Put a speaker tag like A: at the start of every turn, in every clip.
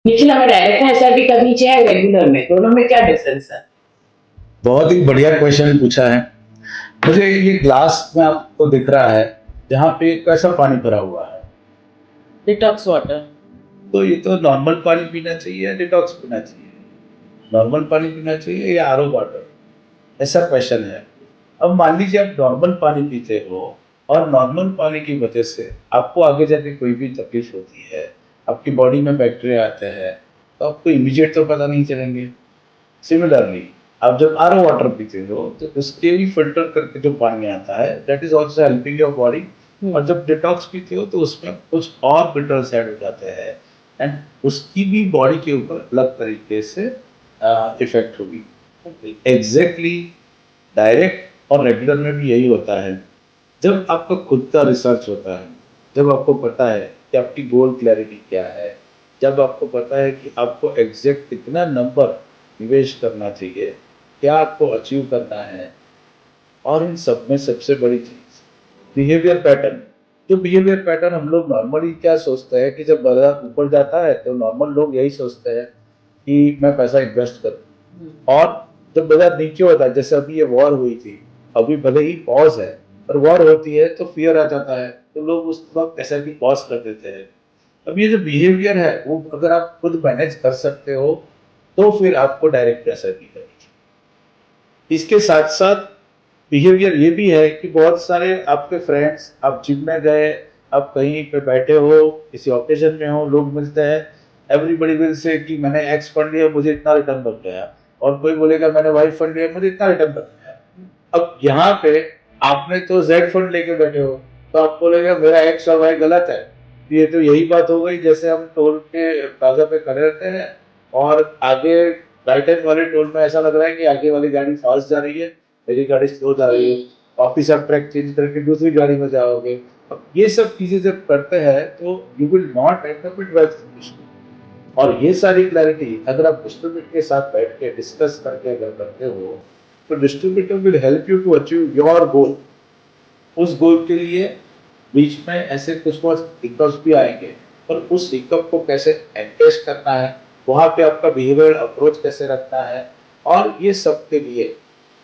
A: निखिल हमें direct SIP करनी चाहिए रेगुलर में, दोनों में क्या डिफरेंस है?
B: बहुत ही बढ़िया क्वेश्चन पूछा है। मुझे ये ग्लास में आपको दिख रहा है, जहाँ पे कैसा पानी भरा हुआ है?
A: Detox water.
B: तो ये तो नॉर्मल पानी पीना चाहिए या डिटॉक्स पीना चाहिए? नॉर्मल पानी पीना चाहिए या आरओ वाटर? ऐसा क्वेश्चन है। अब मान लीजिए आप नॉर्मल पानी पीते हो और नॉर्मल पानी की वजह से आपको आगे जाके कोई भी तकलीफ होती है, आपकी बॉडी में बैक्टीरिया आते हैं, तो आपको इमीडिएट तो पता नहीं चलेंगे। सिमिलरली आप जब आरओ वाटर पीते हो तो उसके भी फिल्टर करके जो पानी आता है that is also helping your body. और जब डिटॉक्स पीते हो तो उसमें कुछ और फिल्टर्स ऐड हो जाते हैं एंड उसकी भी बॉडी के ऊपर अलग तरीके से इफेक्ट होगी। एग्जैक्टली डायरेक्ट और रेगुलर में भी यही होता है। जब आपका खुद का रिसर्च होता है, जब आपको पता है कि आपकी गोल क्लैरिटी क्या है, जब आपको पता है कि आपको एग्जैक्ट कितना नंबर निवेश करना चाहिए, क्या आपको अचीव करना है, और इन सब में सबसे बड़ी चीज बिहेवियर पैटर्न। जो बिहेवियर पैटर्न हम लोग नॉर्मली क्या सोचते हैं कि जब बाजार ऊपर जाता है तो नॉर्मल लोग यही सोचते हैं कि मैं पैसा इन्वेस्ट करूं, और जब बाजार नीचे होता है, जैसे अभी ये वॉर हुई थी, अभी भले ही पॉज है पर वॉर होती है तो फियर आ जाता है, तो लोग उस वक्त ऐसा भी पॉज कर देते हैं। अब ये जो बिहेवियर है वो अगर आप खुद मैनेज कर सकते हो तो फिर आपको डायरेक्ट प्रेशर नहीं करेगी। इसके साथ साथ बिहेवियर ये भी है कि बहुत सारे आपके फ्रेंड्स, आप जिम में गए, आप कहीं पे बैठे हो, किसी ओकेजन में हो, लोग मिलते हैं, एवरीबडी विल से कि मैंने एक्स फंड लिया मुझे इतना रिटर्न बन गया, और कोई बोलेगा मैंने वाई फंड लिया मुझे इतना रिटर्न बन गया। अब यहाँ पे आपने तो जेड फंड लेके बैठे हो, तो आप बोलेगा मेरा एक्स और वाई गलत है। ये तो यही बात हो गई जैसे हम टोल के प्लाजा पे खड़े रहते हैं और आगे राइट हैंड वाले टोल में ऐसा लग रहा है कि आगे वाली गाड़ी फास्ट जा रही है, मेरी गाड़ी स्लो जा रही है, वापिस आप ट्रैक चेंज करके दूसरी गाड़ी में जाओगे। अब ये सब चीजें जब करते हैं तो you will not and up with wealth. और ये सारी क्लैरिटी अगर आप डिस्ट्रीब्यूटर के साथ बैठ के डिस्कस करके अगर करते हो तो distributor will help you to achieve your goal. उस गोल के लिए बीच में ऐसे कुछ बहुत हिकअप्स भी आएंगे, पर उस हिकअप को कैसे एनकेश करना है, वहां पे आपका बिहेवियर अप्रोच कैसे रखना है, और ये सब के लिए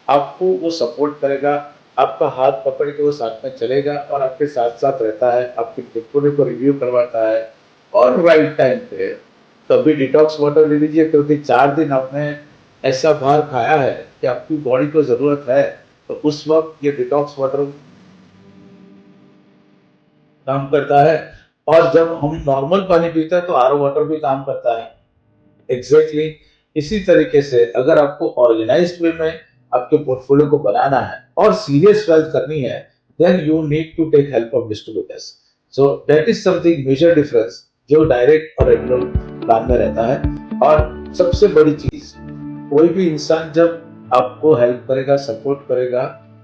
B: आपको वो सपोर्ट करेगा, आपका हाथ पकड़ के वो साथ में चलेगा और आपके साथ साथ रहता है, आपकी टिप्पणी को रिव्यू करवाता है। और राइट टाइम पे कभी डिटॉक्स वाटर ले लीजिए, क्योंकि 4 दिन आपने ऐसा बाहर खाया है कि आपकी बॉडी को जरूरत है, तो उस वक्त ये डिटॉक्स वाटर काम करता है। और जब हम नॉर्मल पानी पीते हैं तो आरओ वाटर भी काम करता है। एग्जैक्टली इसी तरीके से अगर आपको ऑर्गेनाइज्ड वे में आपके पोर्टफोलियो को बनाना है और सीरियस वेल्थ करनी है, then you need to take help of distributors. So that is something major difference जो डायरेक्ट और रेगुलर प्लान में रहता है। और सबसे बड़ी चीज, कोई भी इंसान जब आपको हेल्प करेगा, सपोर्ट करेगा,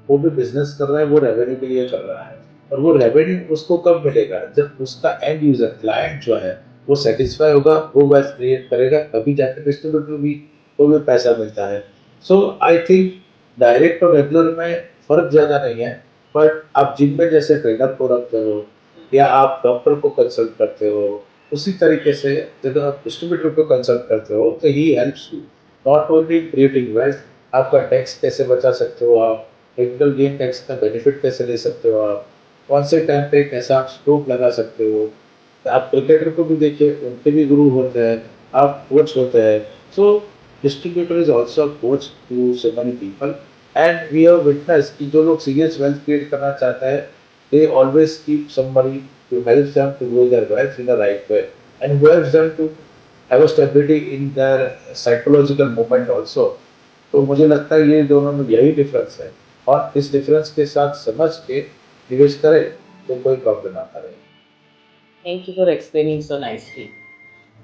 B: वो भी बिजनेस कर रहा है, वो रेवेन्यू के लिए कर रहा है, और वो रेवेन्यू उसको कब मिलेगा? जब उसका एंड यूजर क्लाइंट जो है वो सेटिस्फाई होगा, वो वेल्थ क्रिएट करेगा, तभी जाकर डिस्ट्रीब्यूटर भी को भी पैसा मिलता है। सो आई थिंक डायरेक्ट और रेगुलर में फर्क ज्यादा नहीं है, बट आप जिम में जैसे ट्रेनर को रखते हो या आप डॉक्टर को कंसल्ट करते हो, उसी तरीके से जब आप डिस्ट्रीब्यूटर को कंसल्ट करते हो तो he helps you not only creating wealth. आपका टैक्स कैसे बचा सकते हो, आप कैपिटल गेन टैक्स का बेनिफिट कैसे ले सकते हो, आप कौन से टाइम पे कैसा स्टोप लगा सकते हो। आप क्रिकेटर को भी देखिए, उनके भी गुरु होते हैं, आप कोच होते हैं। So distributor is also coach to so many people. And we have witness कि जो लोग सीरियस वेल्थ क्रिएट करना चाहते हैं, they always keep somebody to help them to grow their wealth in the right way, and who helps them to have a stability in their psychological movement also। तो मुझे लगता है ये दोनों में यही डिफरेंस है, और इस डिफरेंस के साथ समझ के निवेश करें तो कोई प्रॉब्लम आता रहेगी।
A: Thank you for explaining so nicely.